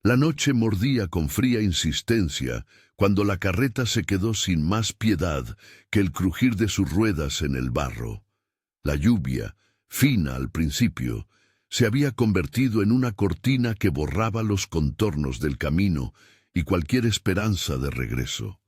La noche mordía con fría insistencia cuando la carreta se quedó sin más piedad que el crujir de sus ruedas en el barro. La lluvia, fina al principio, se había convertido en una cortina que borraba los contornos del camino y cualquier esperanza de regreso.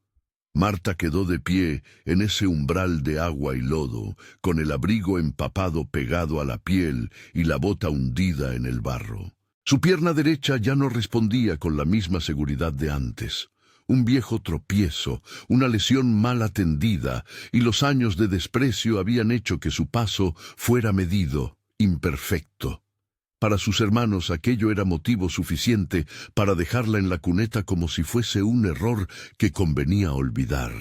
Marta quedó de pie en ese umbral de agua y lodo, con el abrigo empapado pegado a la piel y la bota hundida en el barro. Su pierna derecha ya no respondía con la misma seguridad de antes. Un viejo tropiezo, una lesión mal atendida, y los años de desprecio habían hecho que su paso fuera medido, imperfecto. Para sus hermanos aquello era motivo suficiente para dejarla en la cuneta como si fuese un error que convenía olvidar.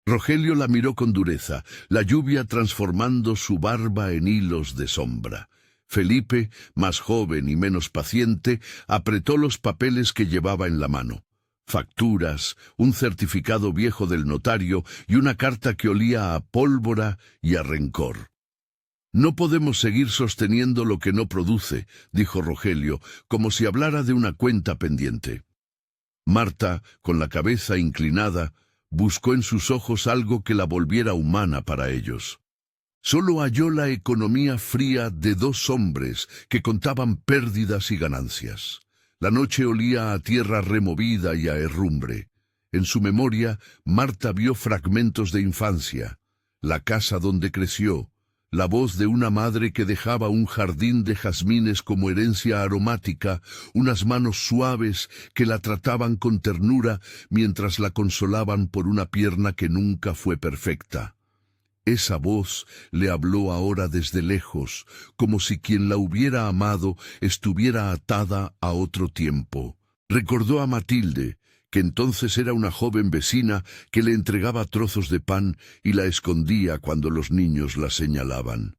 Rogelio la miró con dureza, la lluvia transformando su barba en hilos de sombra. Felipe, más joven y menos paciente, apretó los papeles que llevaba en la mano. Facturas, un certificado viejo del notario y una carta que olía a pólvora y a rencor. «No podemos seguir sosteniendo lo que no produce», dijo Rogelio, como si hablara de una cuenta pendiente. Marta, con la cabeza inclinada, buscó en sus ojos algo que la volviera humana para ellos. Solo halló la economía fría de dos hombres que contaban pérdidas y ganancias. La noche olía a tierra removida y a herrumbre. En su memoria, Marta vio fragmentos de infancia, la casa donde creció, la voz de una madre que dejaba un jardín de jazmines como herencia aromática, unas manos suaves que la trataban con ternura mientras la consolaban por una pierna que nunca fue perfecta. Esa voz le habló ahora desde lejos, como si quien la hubiera amado estuviera atada a otro tiempo. Recordó a Matilde, que entonces era una joven vecina que le entregaba trozos de pan y la escondía cuando los niños la señalaban.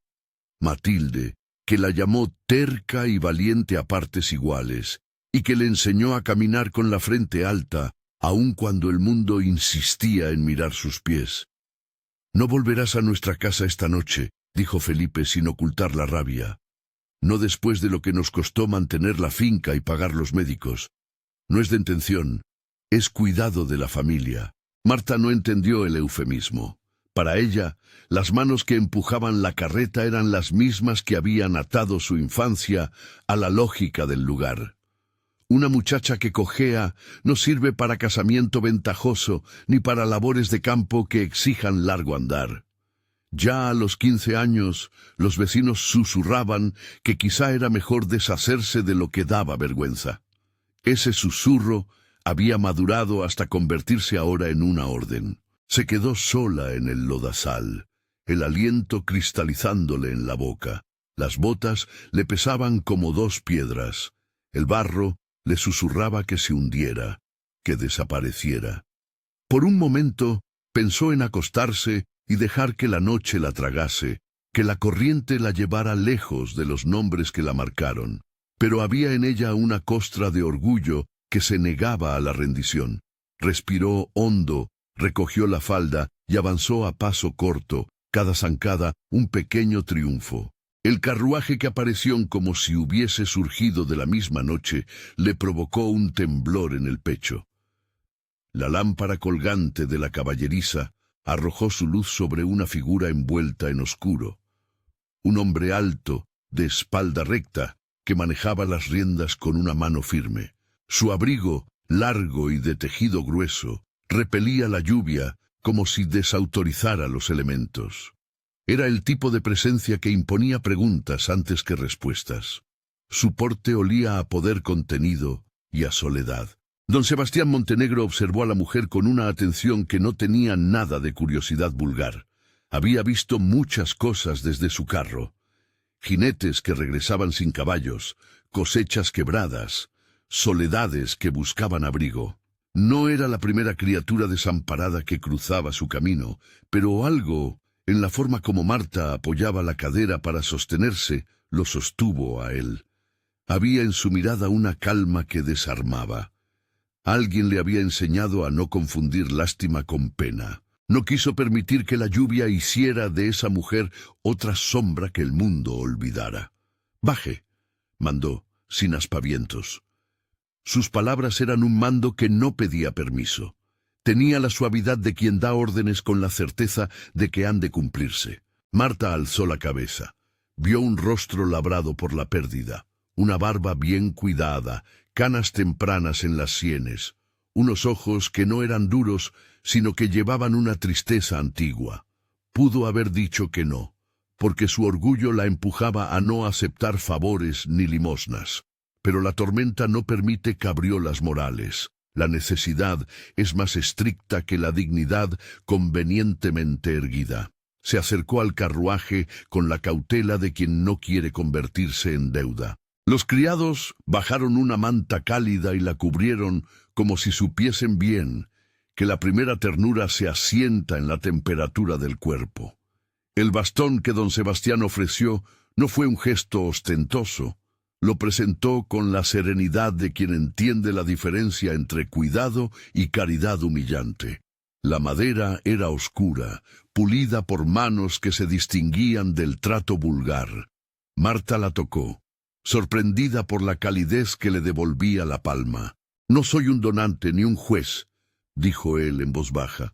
Matilde, que la llamó terca y valiente a partes iguales, y que le enseñó a caminar con la frente alta, aun cuando el mundo insistía en mirar sus pies. «No volverás a nuestra casa esta noche», dijo Felipe sin ocultar la rabia. «No después de lo que nos costó mantener la finca y pagar los médicos. No es de intención, es cuidado de la familia». Marta no entendió el eufemismo. Para ella, las manos que empujaban la carreta eran las mismas que habían atado su infancia a la lógica del lugar. Una muchacha que cojea no sirve para casamiento ventajoso ni para labores de campo que exijan largo andar. Ya a los 15 años, los vecinos susurraban que quizá era mejor deshacerse de lo que daba vergüenza. Ese susurro había madurado hasta convertirse ahora en una orden. Se quedó sola en el lodazal, el aliento cristalizándole en la boca. Las botas le pesaban como dos piedras. El barro le susurraba que se hundiera, que desapareciera. Por un momento pensó en acostarse y dejar que la noche la tragase, que la corriente la llevara lejos de los nombres que la marcaron. Pero había en ella una costra de orgullo que se negaba a la rendición. Respiró hondo, recogió la falda y avanzó a paso corto, cada zancada un pequeño triunfo. El carruaje que apareció como si hubiese surgido de la misma noche le provocó un temblor en el pecho. La lámpara colgante de la caballeriza arrojó su luz sobre una figura envuelta en oscuro. Un hombre alto, de espalda recta, que manejaba las riendas con una mano firme. Su abrigo, largo y de tejido grueso, repelía la lluvia como si desautorizara los elementos. Era el tipo de presencia que imponía preguntas antes que respuestas. Su porte olía a poder contenido y a soledad. Don Sebastián Montenegro observó a la mujer con una atención que no tenía nada de curiosidad vulgar. Había visto muchas cosas desde su carro. Jinetes que regresaban sin caballos, cosechas quebradas, soledades que buscaban abrigo. No era la primera criatura desamparada que cruzaba su camino, pero algo, en la forma como Marta apoyaba la cadera para sostenerse, lo sostuvo a él. Había en su mirada una calma que desarmaba. Alguien le había enseñado a no confundir lástima con pena. No quiso permitir que la lluvia hiciera de esa mujer otra sombra que el mundo olvidara. «Baje», mandó, sin aspavientos. Sus palabras eran un mando que no pedía permiso. Tenía la suavidad de quien da órdenes con la certeza de que han de cumplirse. Marta alzó la cabeza. Vio un rostro labrado por la pérdida, una barba bien cuidada, canas tempranas en las sienes, unos ojos que no eran duros, sino que llevaban una tristeza antigua. Pudo haber dicho que no, porque su orgullo la empujaba a no aceptar favores ni limosnas. Pero la tormenta no permite cabriolas morales. La necesidad es más estricta que la dignidad convenientemente erguida. Se acercó al carruaje con la cautela de quien no quiere convertirse en deuda. Los criados bajaron una manta cálida y la cubrieron como si supiesen bien que la primera ternura se asienta en la temperatura del cuerpo. El bastón que don Sebastián ofreció no fue un gesto ostentoso. Lo presentó con la serenidad de quien entiende la diferencia entre cuidado y caridad humillante. La madera era oscura, pulida por manos que se distinguían del trato vulgar. Marta la tocó, sorprendida por la calidez que le devolvía la palma. «No soy un donante ni un juez», dijo él en voz baja.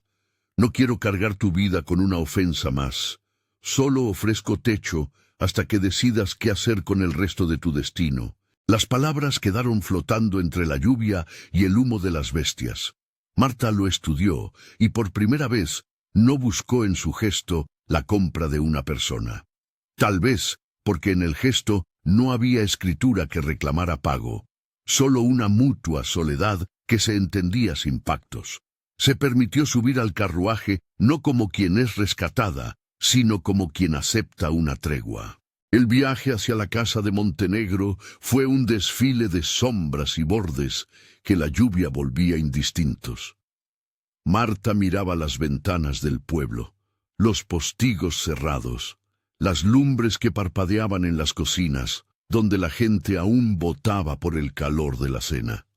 «No quiero cargar tu vida con una ofensa más. Solo ofrezco techo hasta que decidas qué hacer con el resto de tu destino». Las palabras quedaron flotando entre la lluvia y el humo de las bestias. Marta lo estudió y por primera vez no buscó en su gesto la compra de una persona. Tal vez porque en el gesto no había escritura que reclamara pago, solo una mutua soledad que se entendía sin pactos. Se permitió subir al carruaje no como quien es rescatada, sino como quien acepta una tregua. El viaje hacia la casa de Montenegro fue un desfile de sombras y bordes que la lluvia volvía indistintos. Marta miraba las ventanas del pueblo, los postigos cerrados, las lumbres que parpadeaban en las cocinas, donde la gente aún votaba por el calor de la cena.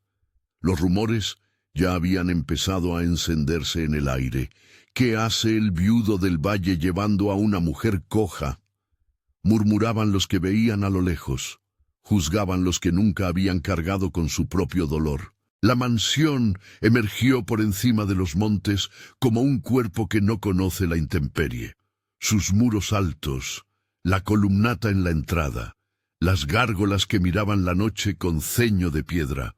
Los rumores ya habían empezado a encenderse en el aire. ¿Qué hace el viudo del valle llevando a una mujer coja? Murmuraban los que veían a lo lejos, juzgaban los que nunca habían cargado con su propio dolor. La mansión emergió por encima de los montes como un cuerpo que no conoce la intemperie. Sus muros altos, la columnata en la entrada, las gárgolas que miraban la noche con ceño de piedra.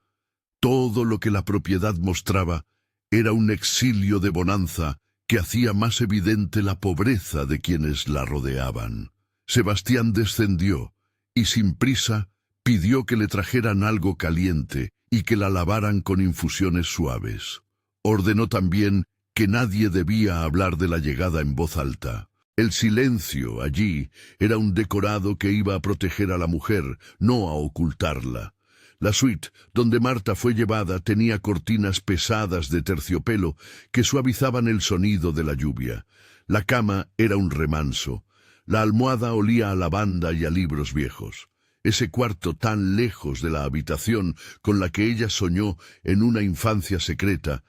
Todo lo que la propiedad mostraba era un exilio de bonanza que hacía más evidente la pobreza de quienes la rodeaban. Sebastián descendió y sin prisa pidió que le trajeran algo caliente y que la lavaran con infusiones suaves. Ordenó también que nadie debía hablar de la llegada en voz alta. El silencio allí era un decorado que iba a proteger a la mujer, no a ocultarla. La suite donde Marta fue llevada tenía cortinas pesadas de terciopelo que suavizaban el sonido de la lluvia. La cama era un remanso. La almohada olía a lavanda y a libros viejos. Ese cuarto tan lejos de la habitación con la que ella soñó en una infancia secreta,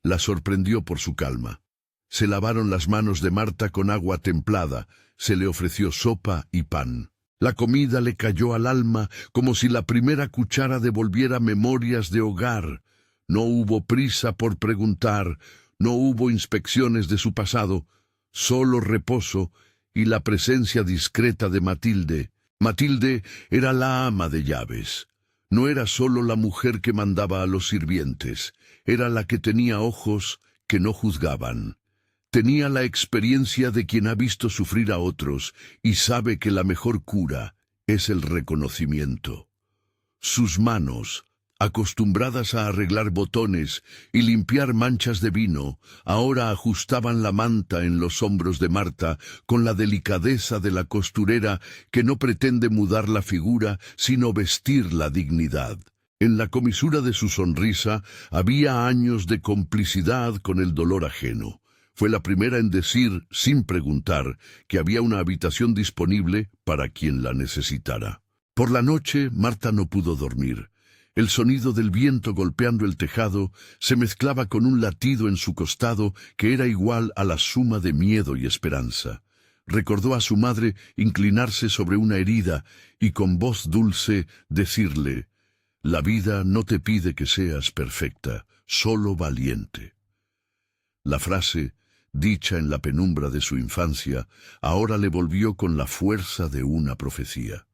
la sorprendió por su calma. Se lavaron las manos de Marta con agua templada, se le ofreció sopa y pan. La comida le cayó al alma como si la primera cuchara devolviera memorias de hogar. No hubo prisa por preguntar, no hubo inspecciones de su pasado, solo reposo y la presencia discreta de Matilde. Matilde era la ama de llaves. No era solo la mujer que mandaba a los sirvientes, era la que tenía ojos que no juzgaban. Tenía la experiencia de quien ha visto sufrir a otros y sabe que la mejor cura es el reconocimiento. Sus manos, acostumbradas a arreglar botones y limpiar manchas de vino, ahora ajustaban la manta en los hombros de Marta con la delicadeza de la costurera que no pretende mudar la figura sino vestir la dignidad. En la comisura de su sonrisa había años de complicidad con el dolor ajeno. Fue la primera en decir, sin preguntar, que había una habitación disponible para quien la necesitara. Por la noche, Marta no pudo dormir. El sonido del viento golpeando el tejado se mezclaba con un latido en su costado que era igual a la suma de miedo y esperanza. Recordó a su madre inclinarse sobre una herida y con voz dulce decirle: La vida no te pide que seas perfecta, solo valiente. La frase, dicha en la penumbra de su infancia, ahora le volvió con la fuerza de una profecía.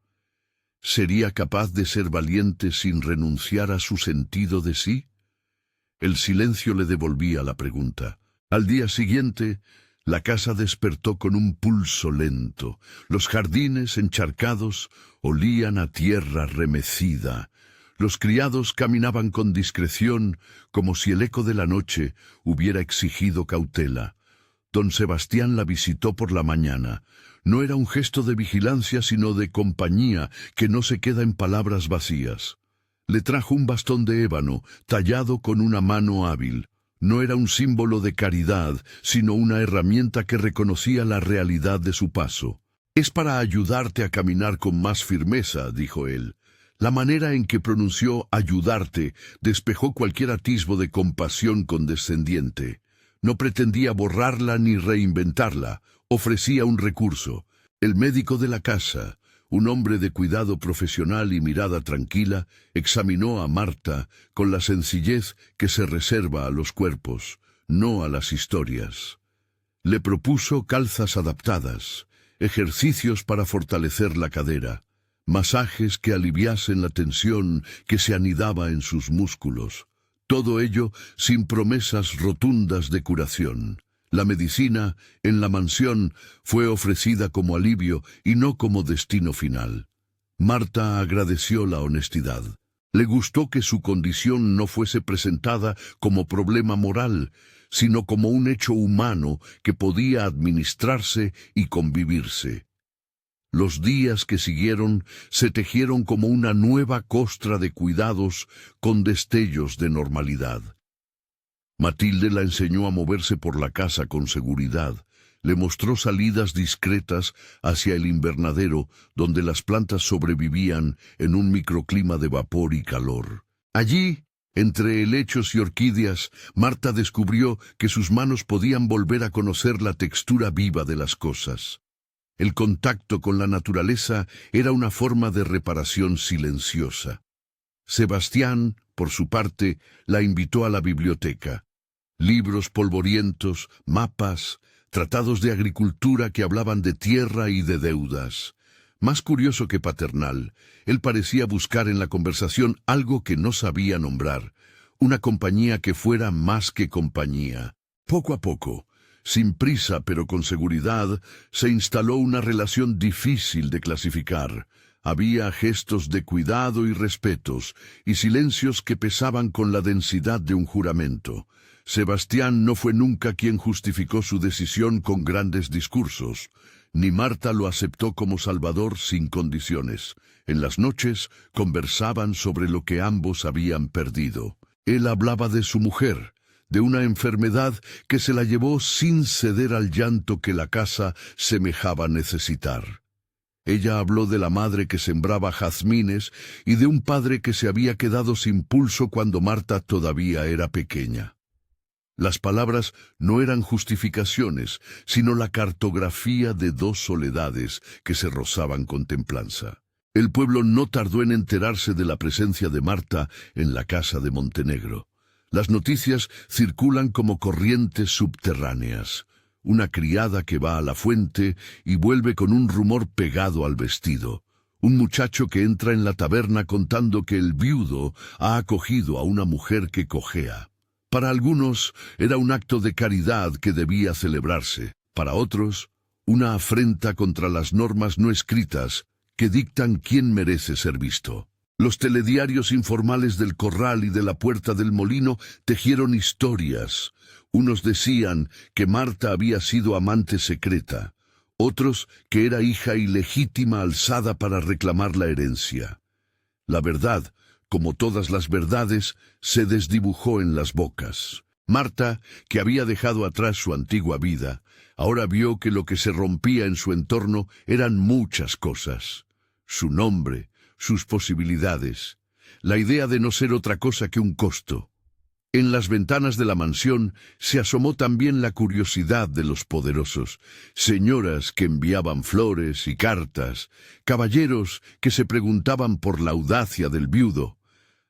¿Sería capaz de ser valiente sin renunciar a su sentido de sí? El silencio le devolvía la pregunta. Al día siguiente, la casa despertó con un pulso lento. Los jardines encharcados olían a tierra remecida. Los criados caminaban con discreción, como si el eco de la noche hubiera exigido cautela. Don Sebastián la visitó por la mañana. No era un gesto de vigilancia, sino de compañía que no se queda en palabras vacías. Le trajo un bastón de ébano, tallado con una mano hábil. No era un símbolo de caridad, sino una herramienta que reconocía la realidad de su paso. «Es para ayudarte a caminar con más firmeza», dijo él. La manera en que pronunció «ayudarte» despejó cualquier atisbo de compasión condescendiente. No pretendía borrarla ni reinventarla, ofrecía un recurso. El médico de la casa, un hombre de cuidado profesional y mirada tranquila, examinó a Marta con la sencillez que se reserva a los cuerpos, no a las historias. Le propuso calzas adaptadas, ejercicios para fortalecer la cadera, masajes que aliviasen la tensión que se anidaba en sus músculos. Todo ello sin promesas rotundas de curación. La medicina, en la mansión, fue ofrecida como alivio y no como destino final. Marta agradeció la honestidad. Le gustó que su condición no fuese presentada como problema moral, sino como un hecho humano que podía administrarse y convivirse. Los días que siguieron se tejieron como una nueva costra de cuidados con destellos de normalidad. Matilde la enseñó a moverse por la casa con seguridad. Le mostró salidas discretas hacia el invernadero, donde las plantas sobrevivían en un microclima de vapor y calor. Allí, entre helechos y orquídeas, Marta descubrió que sus manos podían volver a conocer la textura viva de las cosas. El contacto con la naturaleza era una forma de reparación silenciosa. Sebastián, por su parte, la invitó a la biblioteca. Libros polvorientos, mapas, tratados de agricultura que hablaban de tierra y de deudas. Más curioso que paternal, él parecía buscar en la conversación algo que no sabía nombrar, una compañía que fuera más que compañía. Poco a poco, sin prisa pero con seguridad, se instaló una relación difícil de clasificar. Había gestos de cuidado y respetos, y silencios que pesaban con la densidad de un juramento. Sebastián no fue nunca quien justificó su decisión con grandes discursos, ni Marta lo aceptó como salvador sin condiciones. En las noches conversaban sobre lo que ambos habían perdido. Él hablaba de su mujer, de una enfermedad que se la llevó sin ceder al llanto que la casa semejaba necesitar. Ella habló de la madre que sembraba jazmines y de un padre que se había quedado sin pulso cuando Marta todavía era pequeña. Las palabras no eran justificaciones, sino la cartografía de dos soledades que se rozaban con templanza. El pueblo no tardó en enterarse de la presencia de Marta en la casa de Montenegro. Las noticias circulan como corrientes subterráneas. Una criada que va a la fuente y vuelve con un rumor pegado al vestido. Un muchacho que entra en la taberna contando que el viudo ha acogido a una mujer que cojea. Para algunos era un acto de caridad que debía celebrarse. Para otros, una afrenta contra las normas no escritas que dictan quién merece ser visto. Los telediarios informales del Corral y de la Puerta del Molino tejieron historias. Unos decían que Marta había sido amante secreta, otros que era hija ilegítima alzada para reclamar la herencia. La verdad, como todas las verdades, se desdibujó en las bocas. Marta, que había dejado atrás su antigua vida, ahora vio que lo que se rompía en su entorno eran muchas cosas. Su nombre, sus posibilidades, la idea de no ser otra cosa que un costo. En las ventanas de la mansión se asomó también la curiosidad de los poderosos, señoras que enviaban flores y cartas, caballeros que se preguntaban por la audacia del viudo.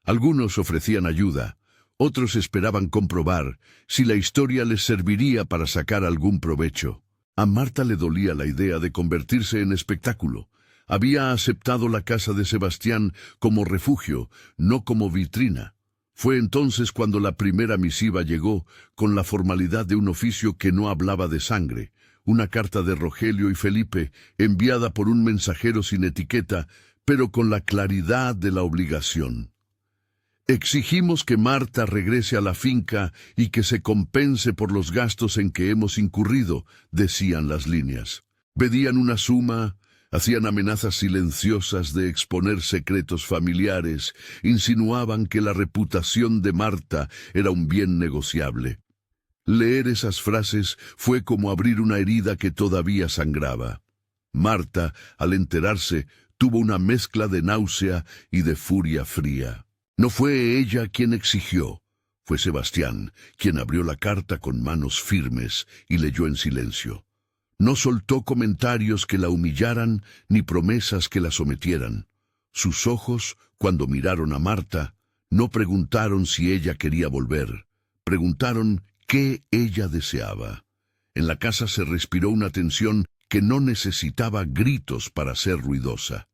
Algunos ofrecían ayuda, otros esperaban comprobar si la historia les serviría para sacar algún provecho. A Marta le dolía la idea de convertirse en espectáculo. Había aceptado la casa de Sebastián como refugio, no como vitrina. Fue entonces cuando la primera misiva llegó, con la formalidad de un oficio que no hablaba de sangre, una carta de Rogelio y Felipe, enviada por un mensajero sin etiqueta, pero con la claridad de la obligación. Exigimos que Marta regrese a la finca y que se compense por los gastos en que hemos incurrido, decían las líneas. Pedían una suma, hacían amenazas silenciosas de exponer secretos familiares, insinuaban que la reputación de Marta era un bien negociable. Leer esas frases fue como abrir una herida que todavía sangraba. Marta, al enterarse, tuvo una mezcla de náusea y de furia fría. No fue ella quien exigió, fue Sebastián quien abrió la carta con manos firmes y leyó en silencio. No soltó comentarios que la humillaran ni promesas que la sometieran. Sus ojos, cuando miraron a Marta, no preguntaron si ella quería volver. Preguntaron qué ella deseaba. En la casa se respiró una tensión que no necesitaba gritos para ser ruidosa.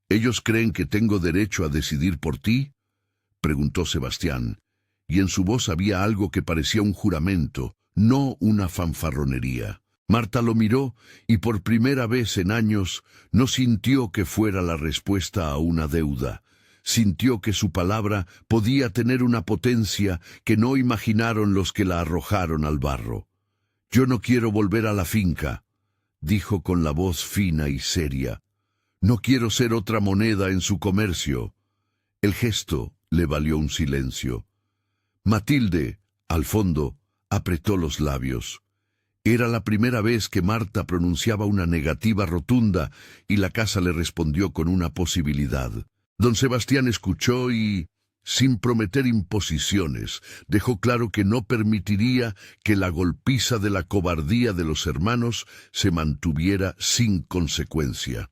¿Ellos creen que tengo derecho a decidir por ti?, preguntó Sebastián, y en su voz había algo que parecía un juramento, no una fanfarronería. Marta lo miró y por primera vez en años no sintió que fuera la respuesta a una deuda. Sintió que su palabra podía tener una potencia que no imaginaron los que la arrojaron al barro. «Yo no quiero volver a la finca», dijo con la voz fina y seria. «No quiero ser otra moneda en su comercio». El gesto le valió un silencio. Matilde, al fondo, apretó los labios. Era la primera vez que Marta pronunciaba una negativa rotunda y la casa le respondió con una posibilidad. Don Sebastián escuchó y, sin prometer imposiciones, dejó claro que no permitiría que la golpiza de la cobardía de los hermanos se mantuviera sin consecuencia.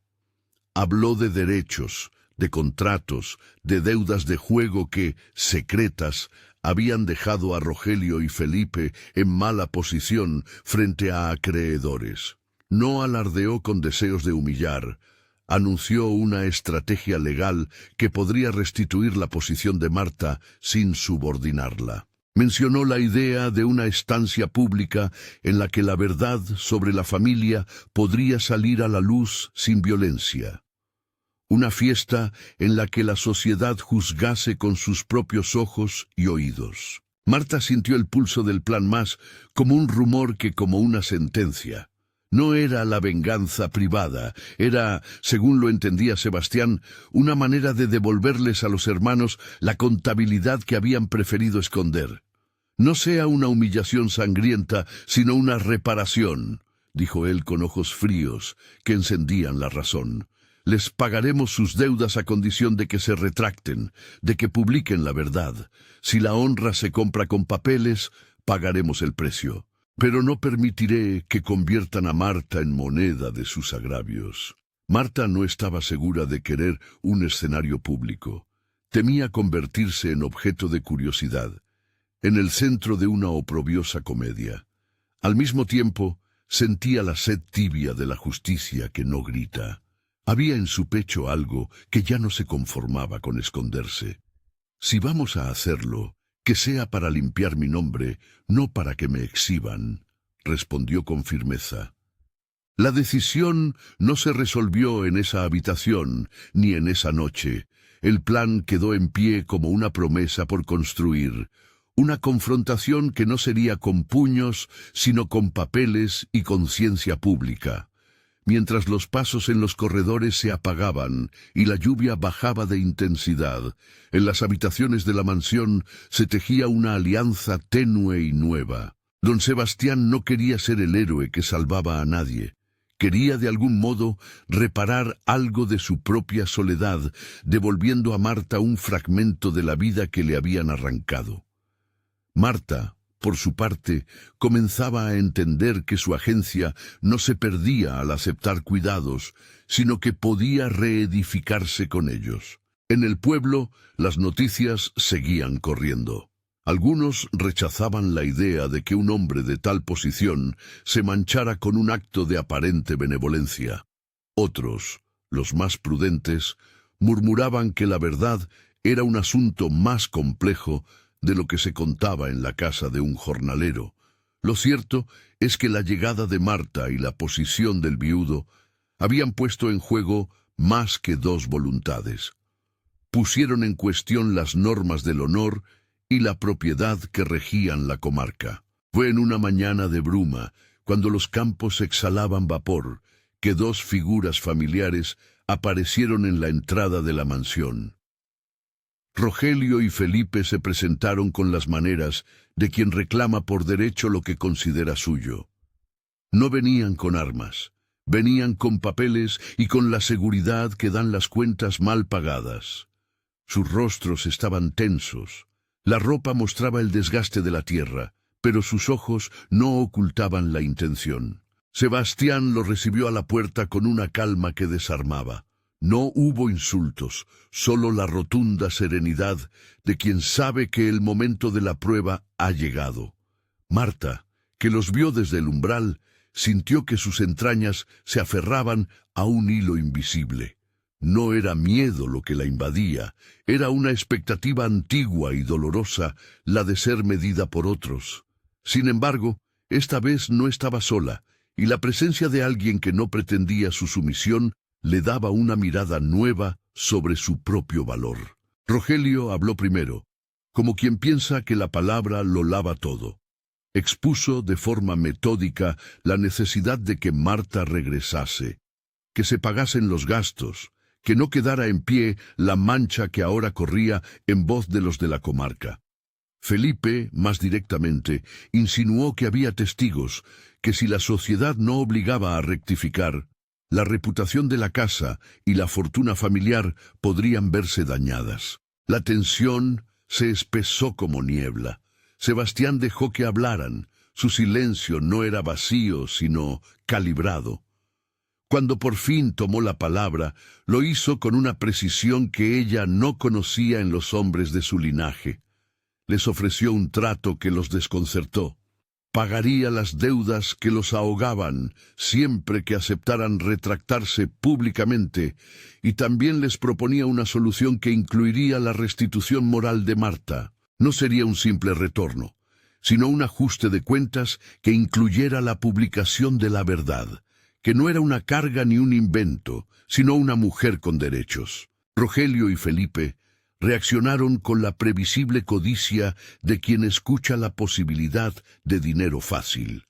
Habló de derechos, de contratos, de deudas de juego que, secretas, habían dejado a Rogelio y Felipe en mala posición frente a acreedores. No alardeó con deseos de humillar. Anunció una estrategia legal que podría restituir la posición de Marta sin subordinarla. Mencionó la idea de una estancia pública en la que la verdad sobre la familia podría salir a la luz sin violencia. Una fiesta en la que la sociedad juzgase con sus propios ojos y oídos. Marta sintió el pulso del plan más como un rumor que como una sentencia. No era la venganza privada, era, según lo entendía Sebastián, una manera de devolverles a los hermanos la contabilidad que habían preferido esconder. «No sea una humillación sangrienta, sino una reparación», dijo él con ojos fríos que encendían la razón. «Les pagaremos sus deudas a condición de que se retracten, de que publiquen la verdad. Si la honra se compra con papeles, pagaremos el precio. Pero no permitiré que conviertan a Marta en moneda de sus agravios». Marta no estaba segura de querer un escenario público. Temía convertirse en objeto de curiosidad, en el centro de una oprobiosa comedia. Al mismo tiempo, sentía la sed tibia de la justicia que no grita. Había en su pecho algo que ya no se conformaba con esconderse. «Si vamos a hacerlo, que sea para limpiar mi nombre, no para que me exhiban», respondió con firmeza. La decisión no se resolvió en esa habitación, ni en esa noche. El plan quedó en pie como una promesa por construir, una confrontación que no sería con puños, sino con papeles y conciencia pública. Mientras los pasos en los corredores se apagaban y la lluvia bajaba de intensidad, en las habitaciones de la mansión se tejía una alianza tenue y nueva. Don Sebastián no quería ser el héroe que salvaba a nadie. Quería de algún modo reparar algo de su propia soledad, devolviendo a Marta un fragmento de la vida que le habían arrancado. Marta, por su parte, comenzaba a entender que su agencia no se perdía al aceptar cuidados, sino que podía reedificarse con ellos. En el pueblo, las noticias seguían corriendo. Algunos rechazaban la idea de que un hombre de tal posición se manchara con un acto de aparente benevolencia. Otros, los más prudentes, murmuraban que la verdad era un asunto más complejo de lo que se contaba en la casa de un jornalero. Lo cierto es que la llegada de Marta y la posición del viudo habían puesto en juego más que dos voluntades. Pusieron en cuestión las normas del honor y la propiedad que regían la comarca. Fue en una mañana de bruma, cuando los campos exhalaban vapor, que dos figuras familiares aparecieron en la entrada de la mansión. Rogelio y Felipe se presentaron con las maneras de quien reclama por derecho lo que considera suyo. No venían con armas, venían con papeles y con la seguridad que dan las cuentas mal pagadas. Sus rostros estaban tensos. La ropa mostraba el desgaste de la tierra, pero sus ojos no ocultaban la intención. Sebastián lo recibió a la puerta con una calma que desarmaba. No hubo insultos, solo la rotunda serenidad de quien sabe que el momento de la prueba ha llegado. Marta, que los vio desde el umbral, sintió que sus entrañas se aferraban a un hilo invisible. No era miedo lo que la invadía, era una expectativa antigua y dolorosa, la de ser medida por otros. Sin embargo, esta vez no estaba sola, y la presencia de alguien que no pretendía su sumisión le daba una mirada nueva sobre su propio valor. Rogelio habló primero, como quien piensa que la palabra lo lava todo. Expuso de forma metódica la necesidad de que Marta regresase, que se pagasen los gastos, que no quedara en pie la mancha que ahora corría en voz de los de la comarca. Felipe, más directamente, insinuó que había testigos, que si la sociedad no obligaba a rectificar, la reputación de la casa y la fortuna familiar podrían verse dañadas. La tensión se espesó como niebla. Sebastián dejó que hablaran. Su silencio no era vacío, sino calibrado. Cuando por fin tomó la palabra, lo hizo con una precisión que ella no conocía en los hombres de su linaje. Les ofreció un trato que los desconcertó. Pagaría las deudas que los ahogaban siempre que aceptaran retractarse públicamente, y también les proponía una solución que incluiría la restitución moral de Marta. No sería un simple retorno, sino un ajuste de cuentas que incluyera la publicación de la verdad, que no era una carga ni un invento, sino una mujer con derechos. Rogelio y Felipe reaccionaron con la previsible codicia de quien escucha la posibilidad de dinero fácil.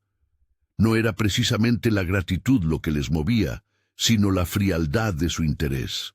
No era precisamente la gratitud lo que les movía, sino la frialdad de su interés.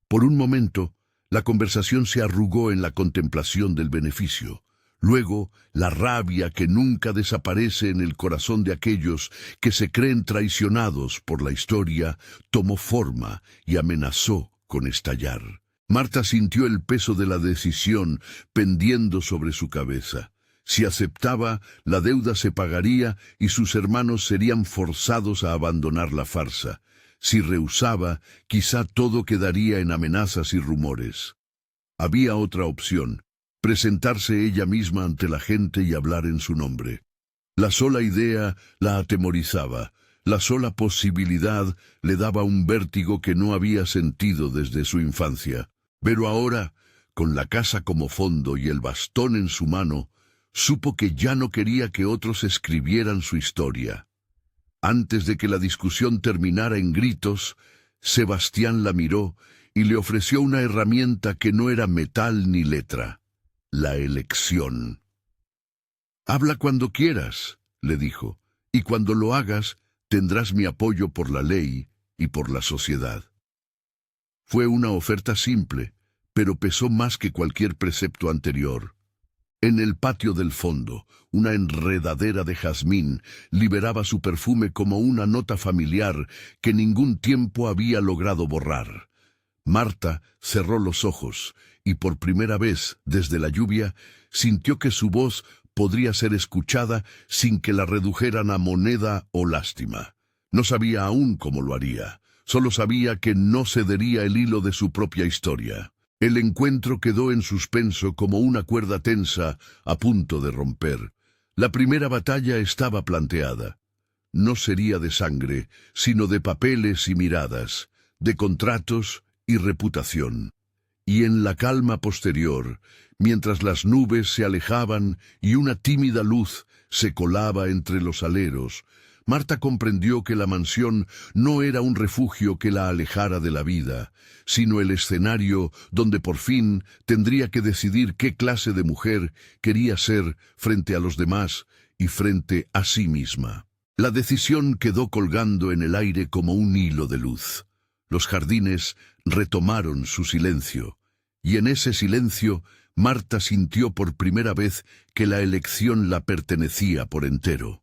Por un momento, la conversación se arrugó en la contemplación del beneficio. Luego, la rabia que nunca desaparece en el corazón de aquellos que se creen traicionados por la historia tomó forma y amenazó con estallar. Marta sintió el peso de la decisión pendiendo sobre su cabeza. Si aceptaba, la deuda se pagaría y sus hermanos serían forzados a abandonar la farsa. Si rehusaba, quizá todo quedaría en amenazas y rumores. Había otra opción: presentarse ella misma ante la gente y hablar en su nombre. La sola idea la atemorizaba, la sola posibilidad le daba un vértigo que no había sentido desde su infancia. Pero ahora, con la casa como fondo y el bastón en su mano, supo que ya no quería que otros escribieran su historia. Antes de que la discusión terminara en gritos, Sebastián la miró y le ofreció una herramienta que no era metal ni letra: la elección. «Habla cuando quieras», le dijo, «y cuando lo hagas, tendrás mi apoyo por la ley y por la sociedad». Fue una oferta simple, pero pesó más que cualquier precepto anterior. En el patio del fondo, una enredadera de jazmín liberaba su perfume como una nota familiar que ningún tiempo había logrado borrar. Marta cerró los ojos y por primera vez, desde la lluvia, sintió que su voz podría ser escuchada sin que la redujeran a moneda o lástima. No sabía aún cómo lo haría. Solo sabía que no cedería el hilo de su propia historia. El encuentro quedó en suspenso como una cuerda tensa a punto de romper. La primera batalla estaba planteada. No sería de sangre, sino de papeles y miradas, de contratos y reputación. Y en la calma posterior, mientras las nubes se alejaban y una tímida luz se colaba entre los aleros, Marta comprendió que la mansión no era un refugio que la alejara de la vida, sino el escenario donde por fin tendría que decidir qué clase de mujer quería ser frente a los demás y frente a sí misma. La decisión quedó colgando en el aire como un hilo de luz. Los jardines retomaron su silencio, y en ese silencio Marta sintió por primera vez que la elección la pertenecía por entero.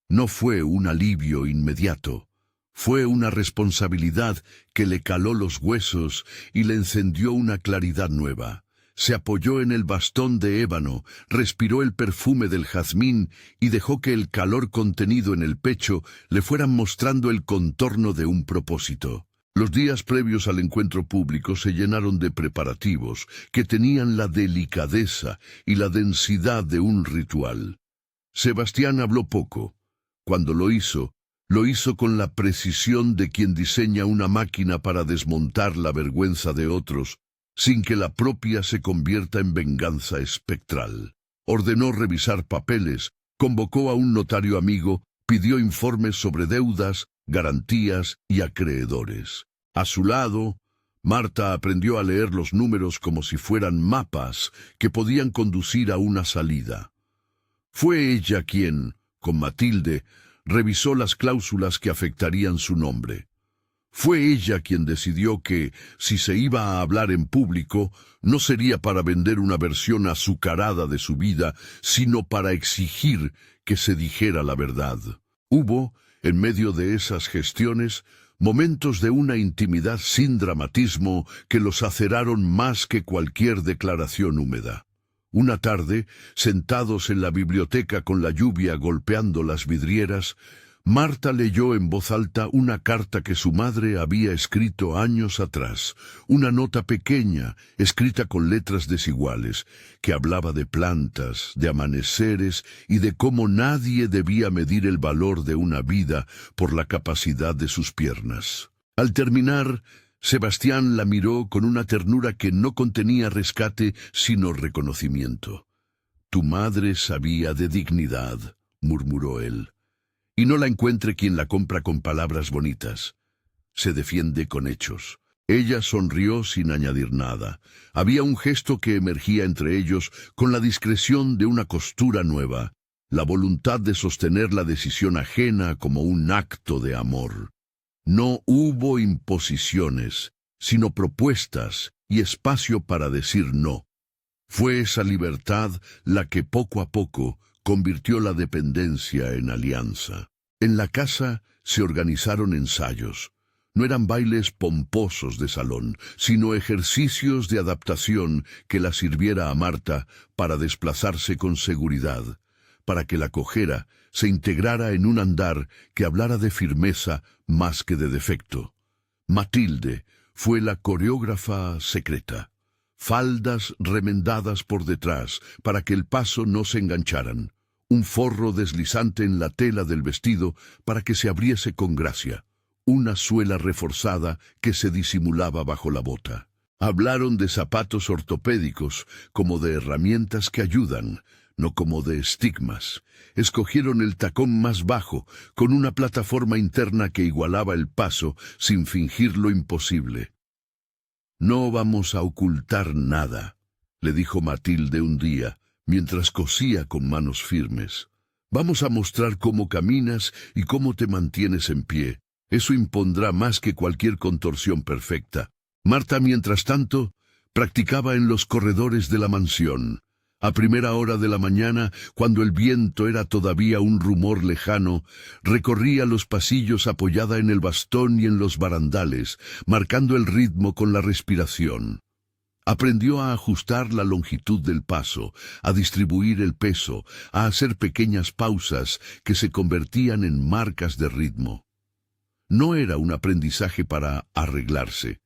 No fue un alivio inmediato, fue una responsabilidad que le caló los huesos y le encendió una claridad nueva. Se apoyó en el bastón de ébano, respiró el perfume del jazmín y dejó que el calor contenido en el pecho le fueran mostrando el contorno de un propósito. Los días previos al encuentro público se llenaron de preparativos que tenían la delicadeza y la densidad de un ritual. Sebastián habló poco. Cuando lo hizo con la precisión de quien diseña una máquina para desmontar la vergüenza de otros, sin que la propia se convierta en venganza espectral. Ordenó revisar papeles, convocó a un notario amigo, pidió informes sobre deudas, garantías y acreedores. A su lado, Marta aprendió a leer los números como si fueran mapas que podían conducir a una salida. Fue ella quien, con Matilde, revisó las cláusulas que afectarían su nombre. Fue ella quien decidió que, si se iba a hablar en público, no sería para vender una versión azucarada de su vida, sino para exigir que se dijera la verdad. Hubo, en medio de esas gestiones, momentos de una intimidad sin dramatismo que los aceraron más que cualquier declaración húmeda. Una tarde, sentados en la biblioteca con la lluvia golpeando las vidrieras, Marta leyó en voz alta una carta que su madre había escrito años atrás, una nota pequeña, escrita con letras desiguales, que hablaba de plantas, de amaneceres y de cómo nadie debía medir el valor de una vida por la capacidad de sus piernas. Al terminar, Sebastián la miró con una ternura que no contenía rescate sino reconocimiento. «Tu madre sabía de dignidad», murmuró él. «Y no la encuentre quien la compra con palabras bonitas. Se defiende con hechos». Ella sonrió sin añadir nada. Había un gesto que emergía entre ellos con la discreción de una costura nueva, la voluntad de sostener la decisión ajena como un acto de amor. No hubo imposiciones, sino propuestas y espacio para decir no. Fue esa libertad la que poco a poco convirtió la dependencia en alianza. En la casa se organizaron ensayos. No eran bailes pomposos de salón, sino ejercicios de adaptación que la sirviera a Marta para desplazarse con seguridad, para que la cojera se integrara en un andar que hablara de firmeza más que de defecto. Matilde fue la coreógrafa secreta. Faldas remendadas por detrás para que el paso no se engancharan. Un forro deslizante en la tela del vestido para que se abriese con gracia. Una suela reforzada que se disimulaba bajo la bota. Hablaron de zapatos ortopédicos como de herramientas que ayudan, no como de estigmas. Escogieron el tacón más bajo, con una plataforma interna que igualaba el paso sin fingir lo imposible. «No vamos a ocultar nada», le dijo Matilde un día, mientras cosía con manos firmes. «Vamos a mostrar cómo caminas y cómo te mantienes en pie. Eso impondrá más que cualquier contorsión perfecta». Marta, mientras tanto, practicaba en los corredores de la mansión. A primera hora de la mañana, cuando el viento era todavía un rumor lejano, recorría los pasillos apoyada en el bastón y en los barandales, marcando el ritmo con la respiración. Aprendió a ajustar la longitud del paso, a distribuir el peso, a hacer pequeñas pausas que se convertían en marcas de ritmo. no era un aprendizaje para arreglarse,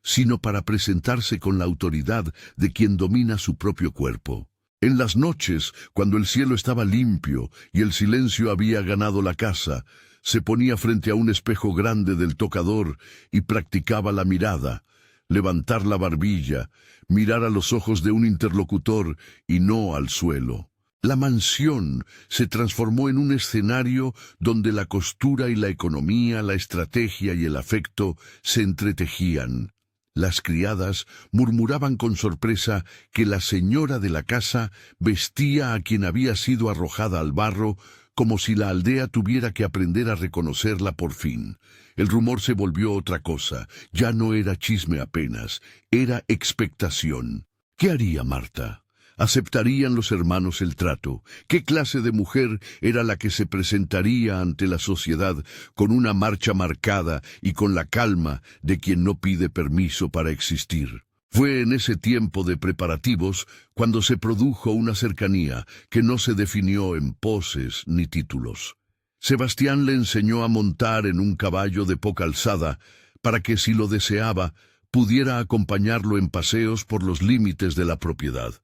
sino para presentarse con la autoridad de quien domina su propio cuerpo. En las noches, cuando el cielo estaba limpio y el silencio había ganado la casa, se ponía frente a un espejo grande del tocador y practicaba la mirada, levantar la barbilla, mirar a los ojos de un interlocutor y no al suelo. La mansión se transformó en un escenario donde la costura y la economía, la estrategia y el afecto se entretejían. Las criadas murmuraban con sorpresa que la señora de la casa vestía a quien había sido arrojada al barro, como si la aldea tuviera que aprender a reconocerla por fin. El rumor se volvió otra cosa, ya no era chisme apenas, era expectación. ¿Qué haría Marta? ¿Aceptarían los hermanos el trato? ¿Qué clase de mujer era la que se presentaría ante la sociedad con una marcha marcada y con la calma de quien no pide permiso para existir? Fue en ese tiempo de preparativos cuando se produjo una cercanía que no se definió en poses ni títulos. Sebastián le enseñó a montar en un caballo de poca alzada para que, si lo deseaba, pudiera acompañarlo en paseos por los límites de la propiedad.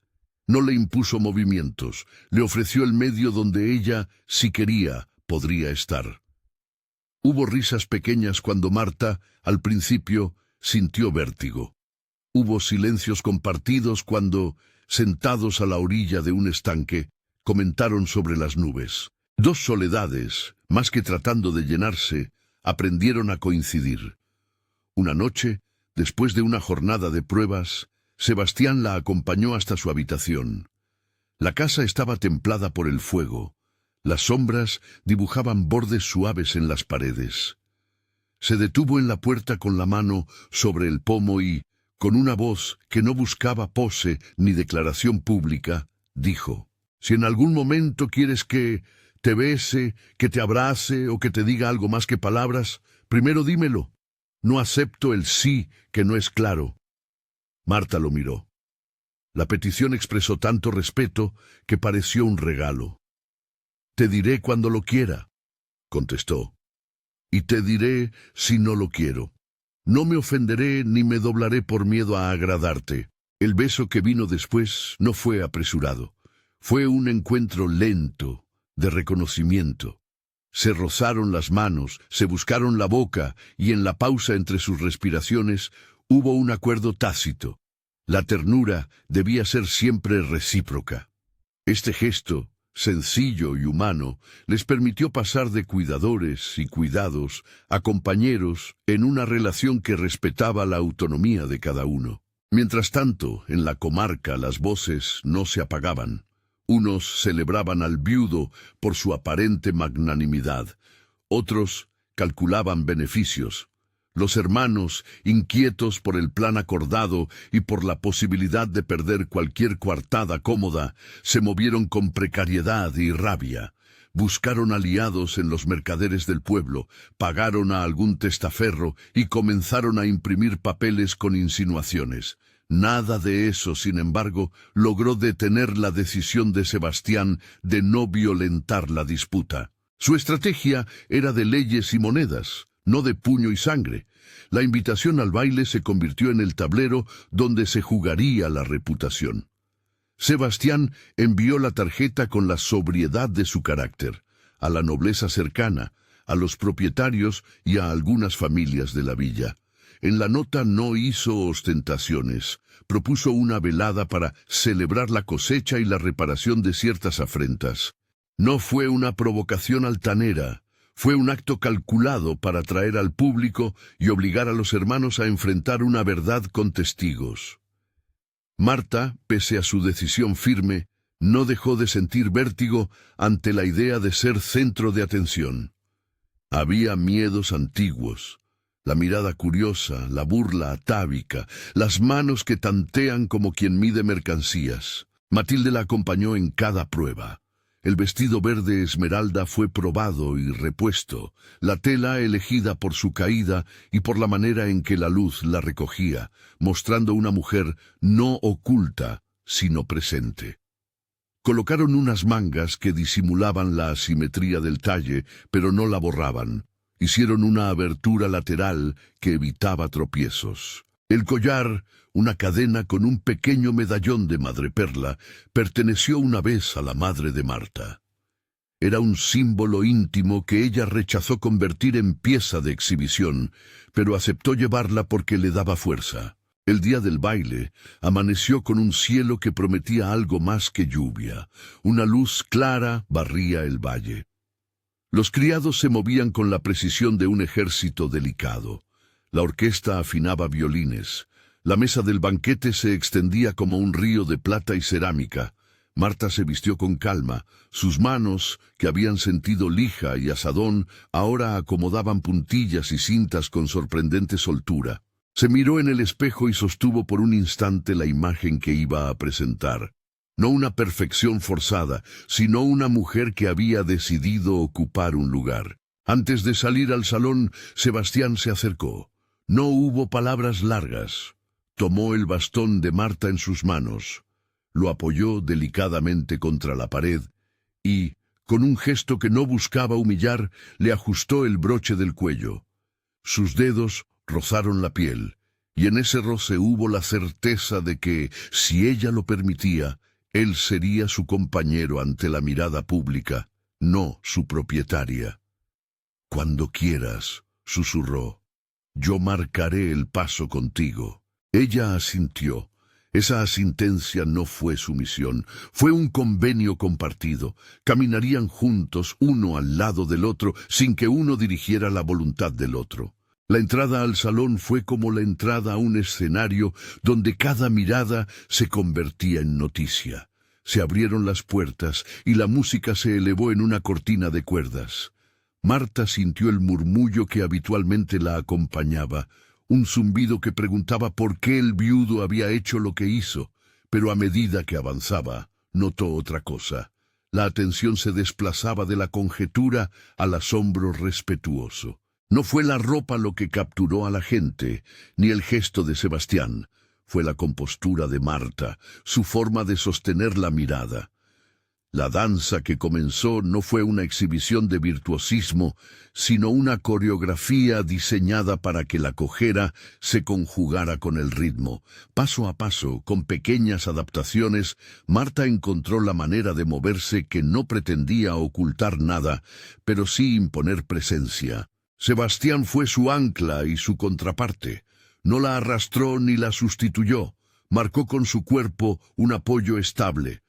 No le impuso movimientos, le ofreció el medio donde ella, si quería, podría estar. Hubo risas pequeñas cuando Marta, al principio, sintió vértigo. Hubo silencios compartidos cuando, sentados a la orilla de un estanque, comentaron sobre las nubes. Dos soledades, más que tratando de llenarse, aprendieron a coincidir. Una noche, después de una jornada de pruebas, Sebastián la acompañó hasta su habitación. La casa estaba templada por el fuego. Las sombras dibujaban bordes suaves en las paredes. Se detuvo en la puerta con la mano sobre el pomo y, con una voz que no buscaba pose ni declaración pública, dijo: «Si en algún momento quieres que te bese, que te abrace o que te diga algo más que palabras, primero dímelo. No acepto el sí que no es claro». Marta lo miró. La petición expresó tanto respeto que pareció un regalo. «Te diré cuando lo quiera», contestó. «Y te diré si no lo quiero. No me ofenderé ni me doblaré por miedo a agradarte». El beso que vino después no fue apresurado. Fue un encuentro lento, de reconocimiento. Se rozaron las manos, se buscaron la boca y en la pausa entre sus respiraciones hubo un acuerdo tácito. La ternura debía ser siempre recíproca. Este gesto, sencillo y humano, les permitió pasar de cuidadores y cuidados a compañeros en una relación que respetaba la autonomía de cada uno. Mientras tanto, en la comarca las voces no se apagaban. Unos celebraban al viudo por su aparente magnanimidad, otros calculaban beneficios. Los hermanos, inquietos por el plan acordado y por la posibilidad de perder cualquier coartada cómoda, se movieron con precariedad y rabia. Buscaron aliados en los mercaderes del pueblo, pagaron a algún testaferro y comenzaron a imprimir papeles con insinuaciones. Nada de eso, sin embargo, logró detener la decisión de Sebastián de no violentar la disputa. Su estrategia era de leyes y monedas, no de puño y sangre. La invitación al baile se convirtió en el tablero donde se jugaría la reputación. Sebastián envió la tarjeta con la sobriedad de su carácter, a la nobleza cercana, a los propietarios y a algunas familias de la villa. En la nota no hizo ostentaciones, propuso una velada para celebrar la cosecha y la reparación de ciertas afrentas. No fue una provocación altanera, fue un acto calculado para atraer al público y obligar a los hermanos a enfrentar una verdad con testigos. Marta, pese a su decisión firme, no dejó de sentir vértigo ante la idea de ser centro de atención. Había miedos antiguos, la mirada curiosa, la burla atávica, las manos que tantean como quien mide mercancías. Matilde la acompañó en cada prueba. El vestido verde esmeralda fue probado y repuesto, la tela elegida por su caída y por la manera en que la luz la recogía, mostrando una mujer no oculta, sino presente. Colocaron unas mangas que disimulaban la asimetría del talle, pero no la borraban. Hicieron una abertura lateral que evitaba tropiezos. El collar, una cadena con un pequeño medallón de madreperla, perteneció una vez a la madre de Marta. Era un símbolo íntimo que ella rechazó convertir en pieza de exhibición, pero aceptó llevarla porque le daba fuerza. El día del baile amaneció con un cielo que prometía algo más que lluvia. Una luz clara barría el valle. Los criados se movían con la precisión de un ejército delicado. La orquesta afinaba violines. La mesa del banquete se extendía como un río de plata y cerámica. Marta se vistió con calma. Sus manos, que habían sentido lija y asadón, ahora acomodaban puntillas y cintas con sorprendente soltura. Se miró en el espejo y sostuvo por un instante la imagen que iba a presentar. No una perfección forzada, sino una mujer que había decidido ocupar un lugar. Antes de salir al salón, Sebastián se acercó. No hubo palabras largas. Tomó el bastón de Marta en sus manos, lo apoyó delicadamente contra la pared y, con un gesto que no buscaba humillar, le ajustó el broche del cuello. Sus dedos rozaron la piel, y en ese roce hubo la certeza de que, si ella lo permitía, él sería su compañero ante la mirada pública, no su propietaria. «Cuando quieras», susurró, «yo marcaré el paso contigo». Ella asintió. Esa asistencia no fue sumisión, fue un convenio compartido. Caminarían juntos, uno al lado del otro, sin que uno dirigiera la voluntad del otro. La entrada al salón fue como la entrada a un escenario donde cada mirada se convertía en noticia. Se abrieron las puertas y la música se elevó en una cortina de cuerdas. Marta sintió el murmullo que habitualmente la acompañaba, un zumbido que preguntaba por qué el viudo había hecho lo que hizo, pero a medida que avanzaba, notó otra cosa. La atención se desplazaba de la conjetura al asombro respetuoso. No fue la ropa lo que capturó a la gente, ni el gesto de Sebastián. Fue la compostura de Marta, su forma de sostener la mirada. La danza que comenzó no fue una exhibición de virtuosismo, sino una coreografía diseñada para que la cojera se conjugara con el ritmo. Paso a paso, con pequeñas adaptaciones, Marta encontró la manera de moverse que no pretendía ocultar nada, pero sí imponer presencia. Sebastián fue su ancla y su contraparte. No la arrastró ni la sustituyó. Marcó con su cuerpo un apoyo estable.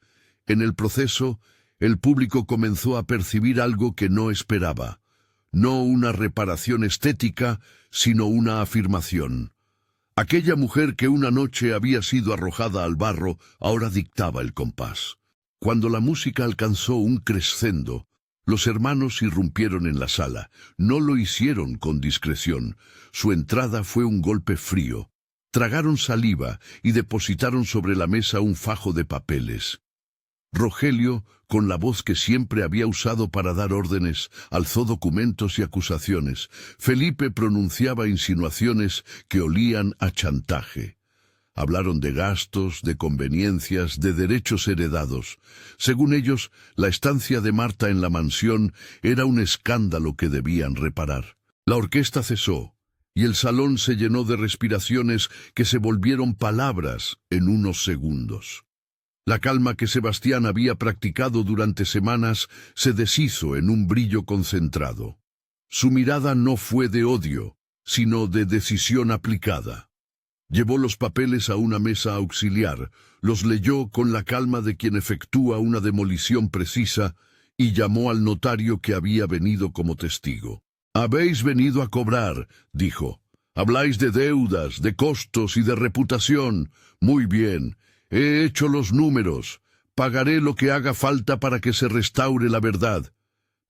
En el proceso, el público comenzó a percibir algo que no esperaba. No una reparación estética, sino una afirmación. Aquella mujer que una noche había sido arrojada al barro, ahora dictaba el compás. Cuando la música alcanzó un crescendo, los hermanos irrumpieron en la sala. No lo hicieron con discreción. Su entrada fue un golpe frío. Tragaron saliva y depositaron sobre la mesa un fajo de papeles. Rogelio, con la voz que siempre había usado para dar órdenes, alzó documentos y acusaciones. Felipe pronunciaba insinuaciones que olían a chantaje. Hablaron de gastos, de conveniencias, de derechos heredados. Según ellos, la estancia de Marta en la mansión era un escándalo que debían reparar. La orquesta cesó, y el salón se llenó de respiraciones que se volvieron palabras en unos segundos. La calma que Sebastián había practicado durante semanas se deshizo en un brillo concentrado. Su mirada no fue de odio, sino de decisión aplicada. Llevó los papeles a una mesa auxiliar, los leyó con la calma de quien efectúa una demolición precisa y llamó al notario que había venido como testigo. «Habéis venido a cobrar», dijo. «Habláis de deudas, de costos y de reputación. Muy bien. He hecho los números. Pagaré lo que haga falta para que se restaure la verdad.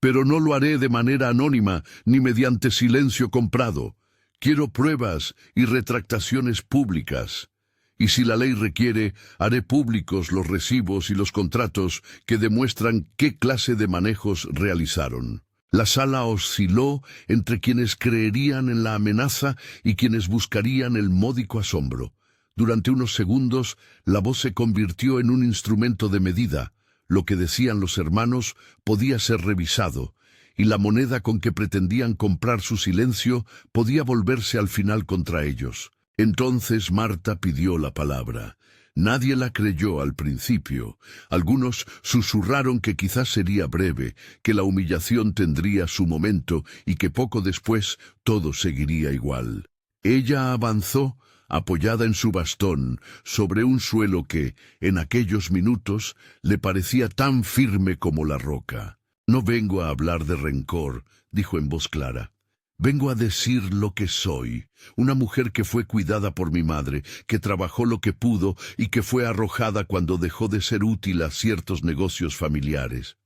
Pero no lo haré de manera anónima ni mediante silencio comprado. Quiero pruebas y retractaciones públicas. Y si la ley requiere, haré públicos los recibos y los contratos que demuestran qué clase de manejos realizaron». La sala osciló entre quienes creerían en la amenaza y quienes buscarían el módico asombro. Durante unos segundos, la voz se convirtió en un instrumento de medida. Lo que decían los hermanos podía ser revisado, y la moneda con que pretendían comprar su silencio podía volverse al final contra ellos. Entonces Marta pidió la palabra. Nadie la creyó al principio. Algunos susurraron que quizás sería breve, que la humillación tendría su momento y que poco después todo seguiría igual. Ella avanzó, apoyada en su bastón, sobre un suelo que, en aquellos minutos, le parecía tan firme como la roca. «No vengo a hablar de rencor», dijo en voz clara. «Vengo a decir lo que soy, una mujer que fue cuidada por mi madre, que trabajó lo que pudo y que fue arrojada cuando dejó de ser útil a ciertos negocios familiares.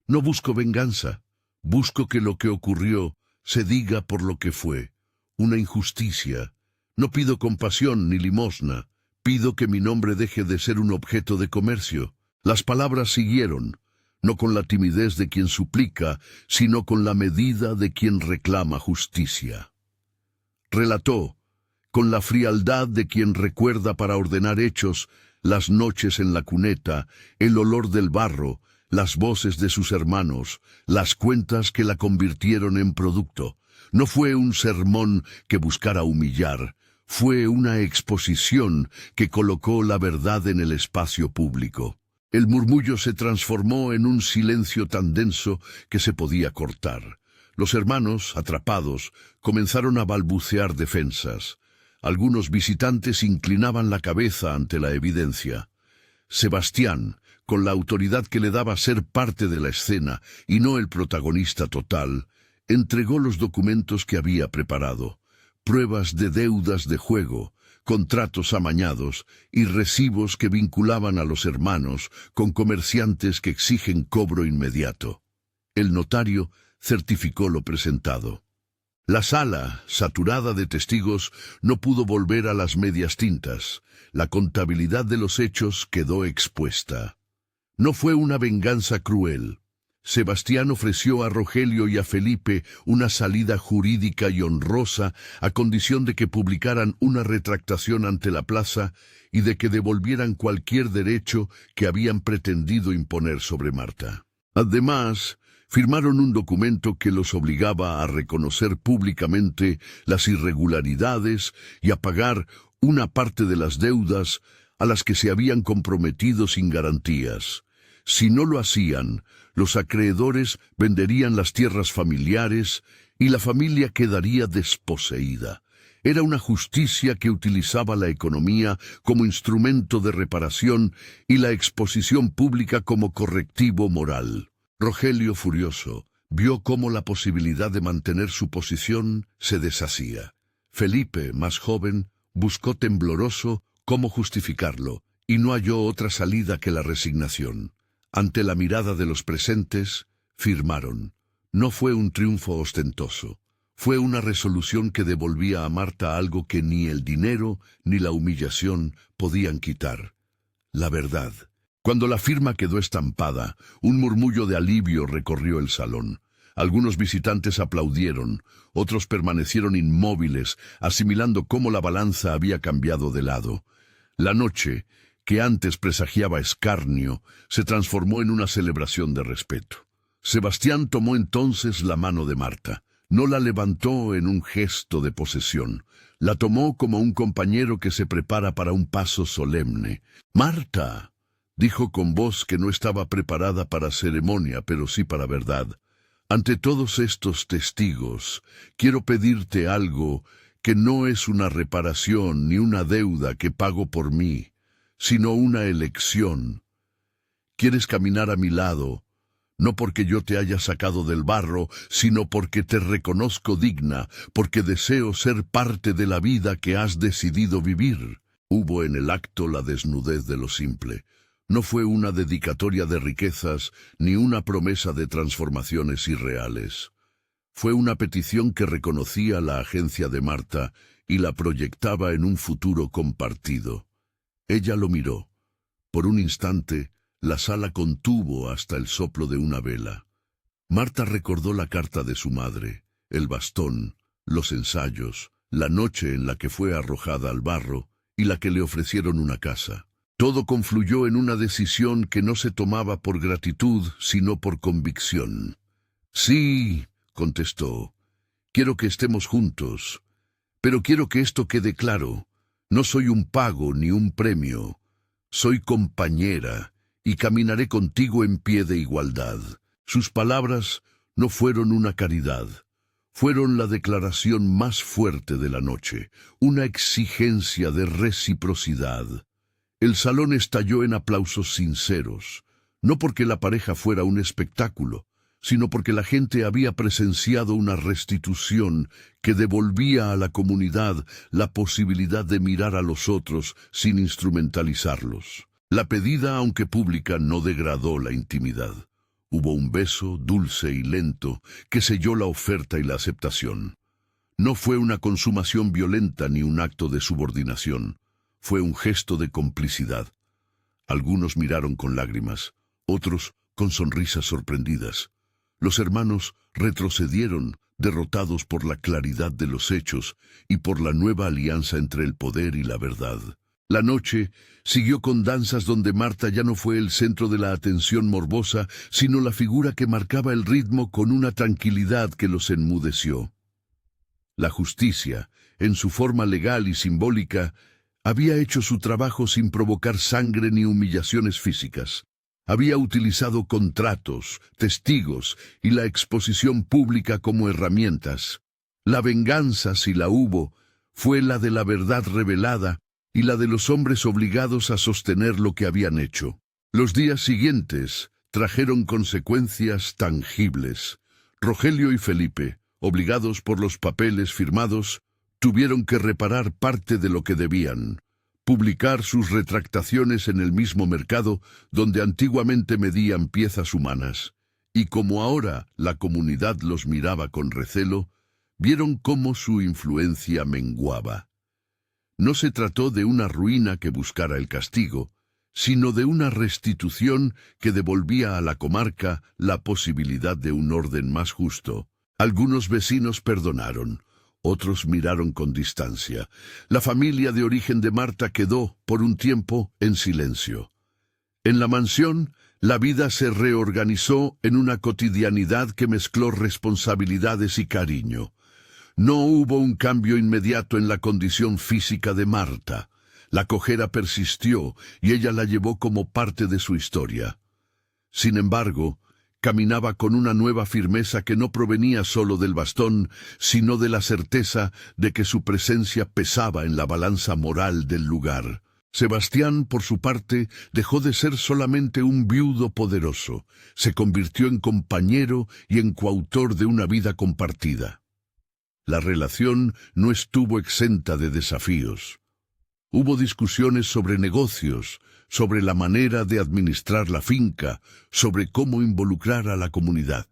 No busco venganza, busco que lo que ocurrió se diga por lo que fue, una injusticia. No pido compasión ni limosna, pido que mi nombre deje de ser un objeto de comercio». Las palabras siguieron, no con la timidez de quien suplica, sino con la medida de quien reclama justicia. Relató, con la frialdad de quien recuerda para ordenar hechos, las noches en la cuneta, el olor del barro, las voces de sus hermanos, las cuentas que la convirtieron en producto. No fue un sermón que buscara humillar, fue una exposición que colocó la verdad en el espacio público. El murmullo se transformó en un silencio tan denso que se podía cortar. Los hermanos, atrapados, comenzaron a balbucear defensas. Algunos visitantes inclinaban la cabeza ante la evidencia. Sebastián, con la autoridad que le daba ser parte de la escena y no el protagonista total, entregó los documentos que había preparado, pruebas de deudas de juego, contratos amañados y recibos que vinculaban a los hermanos con comerciantes que exigen cobro inmediato. El notario certificó lo presentado. La sala, saturada de testigos, no pudo volver a las medias tintas. La contabilidad de los hechos quedó expuesta. No fue una venganza cruel. Sebastián ofreció a Rogelio y a Felipe una salida jurídica y honrosa a condición de que publicaran una retractación ante la plaza y de que devolvieran cualquier derecho que habían pretendido imponer sobre Marta. Además, firmaron un documento que los obligaba a reconocer públicamente las irregularidades y a pagar una parte de las deudas a las que se habían comprometido sin garantías. Si no lo hacían, los acreedores venderían las tierras familiares y la familia quedaría desposeída. Era una justicia que utilizaba la economía como instrumento de reparación y la exposición pública como correctivo moral. Rogelio, furioso, vio cómo la posibilidad de mantener su posición se deshacía. Felipe, más joven, buscó tembloroso cómo justificarlo y no halló otra salida que la resignación. Ante la mirada de los presentes, firmaron. No fue un triunfo ostentoso. Fue una resolución que devolvía a Marta algo que ni el dinero ni la humillación podían quitar: la verdad. Cuando la firma quedó estampada, un murmullo de alivio recorrió el salón. Algunos visitantes aplaudieron, otros permanecieron inmóviles, asimilando cómo la balanza había cambiado de lado. La noche, que antes presagiaba escarnio, se transformó en una celebración de respeto. Sebastián tomó entonces la mano de Marta. No la levantó en un gesto de posesión. La tomó como un compañero que se prepara para un paso solemne. «Marta», dijo con voz que no estaba preparada para ceremonia, pero sí para verdad, «ante todos estos testigos, quiero pedirte algo que no es una reparación ni una deuda que pago por mí, sino una elección. Quieres caminar a mi lado, no porque yo te haya sacado del barro, sino porque te reconozco digna, porque deseo ser parte de la vida que has decidido vivir». Hubo en el acto la desnudez de lo simple. No fue una dedicatoria de riquezas, ni una promesa de transformaciones irreales. Fue una petición que reconocía la agencia de Marta y la proyectaba en un futuro compartido. Ella lo miró. Por un instante, la sala contuvo hasta el soplo de una vela. Marta recordó la carta de su madre, el bastón, los ensayos, la noche en la que fue arrojada al barro y la que le ofrecieron una casa. Todo confluyó en una decisión que no se tomaba por gratitud, sino por convicción. Sí, contestó, quiero que estemos juntos, pero quiero que esto quede claro. No soy un pago ni un premio. Soy compañera y caminaré contigo en pie de igualdad. Sus palabras no fueron una caridad. Fueron la declaración más fuerte de la noche, una exigencia de reciprocidad. El salón estalló en aplausos sinceros, no porque la pareja fuera un espectáculo, sino porque la gente había presenciado una restitución que devolvía a la comunidad la posibilidad de mirar a los otros sin instrumentalizarlos. La pedida, aunque pública, no degradó la intimidad. Hubo un beso dulce y lento que selló la oferta y la aceptación. No fue una consumación violenta ni un acto de subordinación. Fue un gesto de complicidad. Algunos miraron con lágrimas, otros con sonrisas sorprendidas. Los hermanos retrocedieron, derrotados por la claridad de los hechos y por la nueva alianza entre el poder y la verdad. La noche siguió con danzas donde Marta ya no fue el centro de la atención morbosa, sino la figura que marcaba el ritmo con una tranquilidad que los enmudeció. La justicia, en su forma legal y simbólica, había hecho su trabajo sin provocar sangre ni humillaciones físicas. Había utilizado contratos, testigos y la exposición pública como herramientas. La venganza, si la hubo, fue la de la verdad revelada y la de los hombres obligados a sostener lo que habían hecho. Los días siguientes trajeron consecuencias tangibles. Rogelio y Felipe, obligados por los papeles firmados, tuvieron que reparar parte de lo que debían. Publicar sus retractaciones en el mismo mercado donde antiguamente medían piezas humanas. Y como ahora la comunidad los miraba con recelo, vieron cómo su influencia menguaba. No se trató de una ruina que buscara el castigo, sino de una restitución que devolvía a la comarca la posibilidad de un orden más justo. Algunos vecinos perdonaron. Otros miraron con distancia. La familia de origen de Marta quedó, por un tiempo, en silencio. En la mansión, la vida se reorganizó en una cotidianidad que mezcló responsabilidades y cariño. No hubo un cambio inmediato en la condición física de Marta. La cojera persistió y ella la llevó como parte de su historia. Sin embargo, caminaba con una nueva firmeza que no provenía solo del bastón, sino de la certeza de que su presencia pesaba en la balanza moral del lugar. Sebastián, por su parte, dejó de ser solamente un viudo poderoso. Se convirtió en compañero y en coautor de una vida compartida. La relación no estuvo exenta de desafíos. Hubo discusiones sobre negocios, sobre la manera de administrar la finca, sobre cómo involucrar a la comunidad.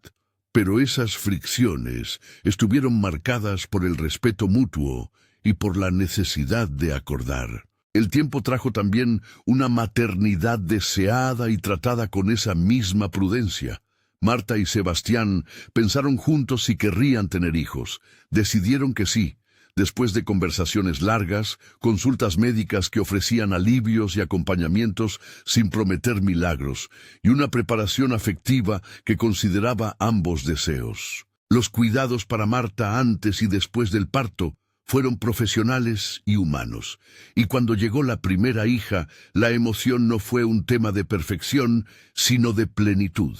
Pero esas fricciones estuvieron marcadas por el respeto mutuo y por la necesidad de acordar. El tiempo trajo también una maternidad deseada y tratada con esa misma prudencia. Marta y Sebastián pensaron juntos si querrían tener hijos. Decidieron que sí. Después de conversaciones largas, consultas médicas que ofrecían alivios y acompañamientos sin prometer milagros, y una preparación afectiva que consideraba ambos deseos. Los cuidados para Marta antes y después del parto fueron profesionales y humanos, y cuando llegó la primera hija, la emoción no fue un tema de perfección, sino de plenitud.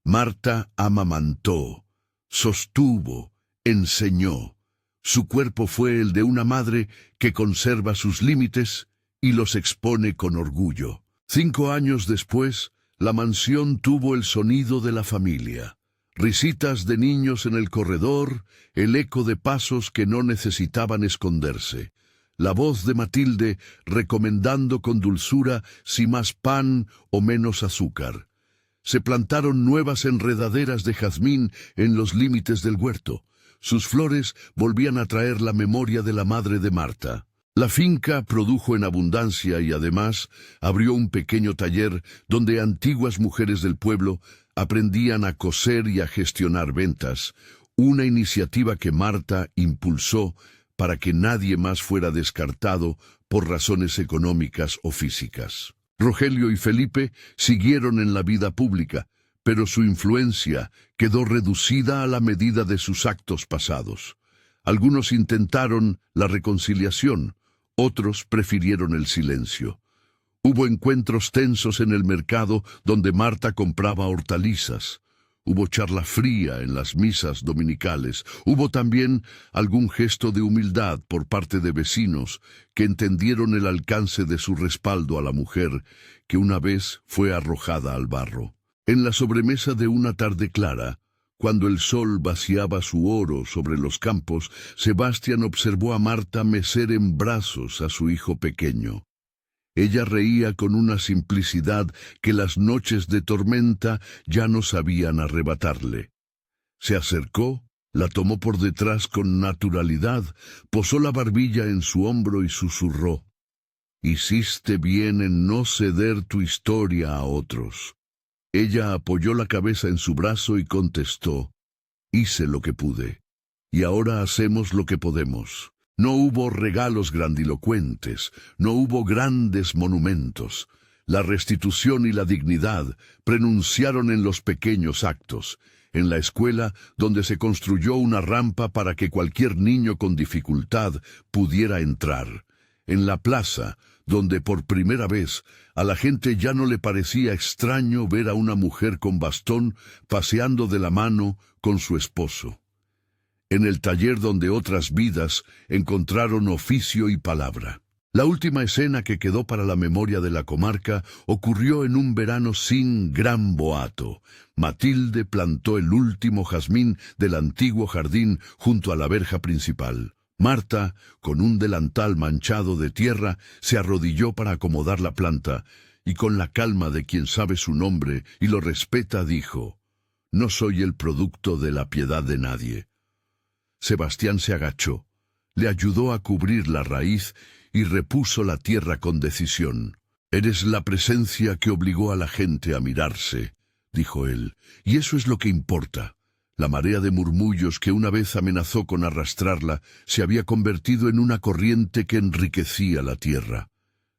Marta amamantó, sostuvo, enseñó. Su cuerpo fue el de una madre que conserva sus límites y los expone con orgullo. 5 años después, la mansión tuvo el sonido de la familia. Risitas de niños en el corredor, el eco de pasos que no necesitaban esconderse. La voz de Matilde recomendando con dulzura si más pan o menos azúcar. Se plantaron nuevas enredaderas de jazmín en los límites del huerto. Sus flores volvían a traer la memoria de la madre de Marta. La finca produjo en abundancia y además abrió un pequeño taller donde antiguas mujeres del pueblo aprendían a coser y a gestionar ventas, una iniciativa que Marta impulsó para que nadie más fuera descartado por razones económicas o físicas. Rogelio y Felipe siguieron en la vida pública, pero su influencia quedó reducida a la medida de sus actos pasados. Algunos intentaron la reconciliación, otros prefirieron el silencio. Hubo encuentros tensos en el mercado donde Marta compraba hortalizas. Hubo charla fría en las misas dominicales. Hubo también algún gesto de humildad por parte de vecinos que entendieron el alcance de su respaldo a la mujer que una vez fue arrojada al barro. En la sobremesa de una tarde clara, cuando el sol vaciaba su oro sobre los campos, Sebastián observó a Marta mecer en brazos a su hijo pequeño. Ella reía con una simplicidad que las noches de tormenta ya no sabían arrebatarle. Se acercó, la tomó por detrás con naturalidad, posó la barbilla en su hombro y susurró: «Hiciste bien en no ceder tu historia a otros». Ella apoyó la cabeza en su brazo y contestó: «Hice lo que pude, y ahora hacemos lo que podemos». No hubo regalos grandilocuentes, no hubo grandes monumentos. La restitución y la dignidad prenunciaron en los pequeños actos, en la escuela donde se construyó una rampa para que cualquier niño con dificultad pudiera entrar, en la plaza donde por primera vez a la gente ya no le parecía extraño ver a una mujer con bastón paseando de la mano con su esposo, en el taller donde otras vidas encontraron oficio y palabra. La última escena que quedó para la memoria de la comarca ocurrió en un verano sin gran boato. Matilde plantó el último jazmín del antiguo jardín junto a la verja principal. Marta, con un delantal manchado de tierra, se arrodilló para acomodar la planta, y con la calma de quien sabe su nombre y lo respeta, dijo: «No soy el producto de la piedad de nadie». Sebastián se agachó, le ayudó a cubrir la raíz y repuso la tierra con decisión. «Eres la presencia que obligó a la gente a mirarse», dijo él, «y eso es lo que importa». La marea de murmullos que una vez amenazó con arrastrarla se había convertido en una corriente que enriquecía la tierra.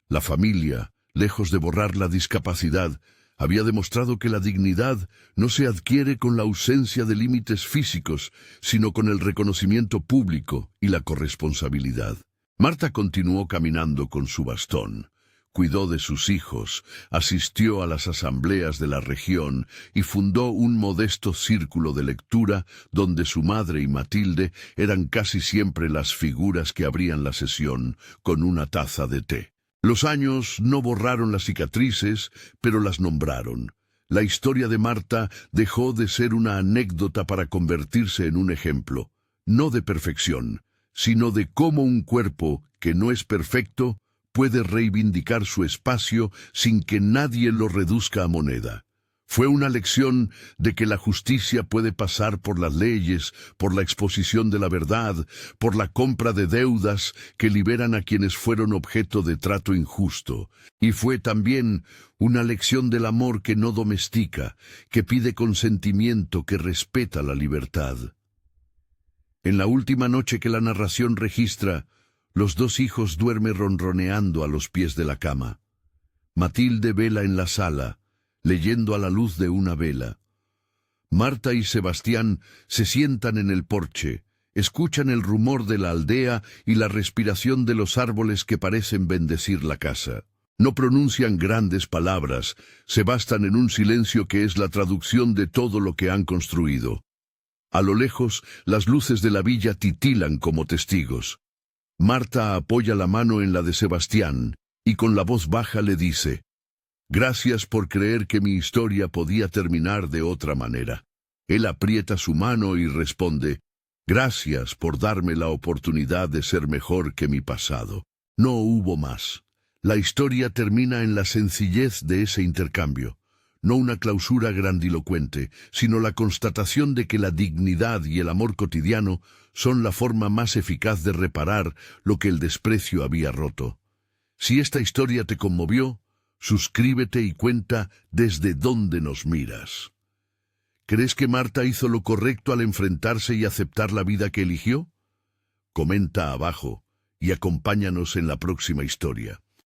La familia, lejos de borrar la discapacidad, había demostrado que la dignidad no se adquiere con la ausencia de límites físicos, sino con el reconocimiento público y la corresponsabilidad. Marta continuó caminando con su bastón, cuidó de sus hijos, asistió a las asambleas de la región y fundó un modesto círculo de lectura donde su madre y Matilde eran casi siempre las figuras que abrían la sesión con una taza de té. Los años no borraron las cicatrices, pero las nombraron. La historia de Marta dejó de ser una anécdota para convertirse en un ejemplo, no de perfección, sino de cómo un cuerpo que no es perfecto puede reivindicar su espacio sin que nadie lo reduzca a moneda. Fue una lección de que la justicia puede pasar por las leyes, por la exposición de la verdad, por la compra de deudas que liberan a quienes fueron objeto de trato injusto. Y fue también una lección del amor que no domestica, que pide consentimiento, que respeta la libertad. En la última noche que la narración registra, los dos hijos duermen ronroneando a los pies de la cama. Matilde vela en la sala, leyendo a la luz de una vela. Marta y Sebastián se sientan en el porche, escuchan el rumor de la aldea y la respiración de los árboles que parecen bendecir la casa. No pronuncian grandes palabras, se bastan en un silencio que es la traducción de todo lo que han construido. A lo lejos, las luces de la villa titilan como testigos. Marta apoya la mano en la de Sebastián y con la voz baja le dice: «Gracias por creer que mi historia podía terminar de otra manera». Él aprieta su mano y responde: «Gracias por darme la oportunidad de ser mejor que mi pasado». No hubo más. La historia termina en la sencillez de ese intercambio. No una clausura grandilocuente, sino la constatación de que la dignidad y el amor cotidiano son la forma más eficaz de reparar lo que el desprecio había roto. Si esta historia te conmovió, suscríbete y cuenta desde dónde nos miras. ¿Crees que Marta hizo lo correcto al enfrentarse y aceptar la vida que eligió? Comenta abajo y acompáñanos en la próxima historia.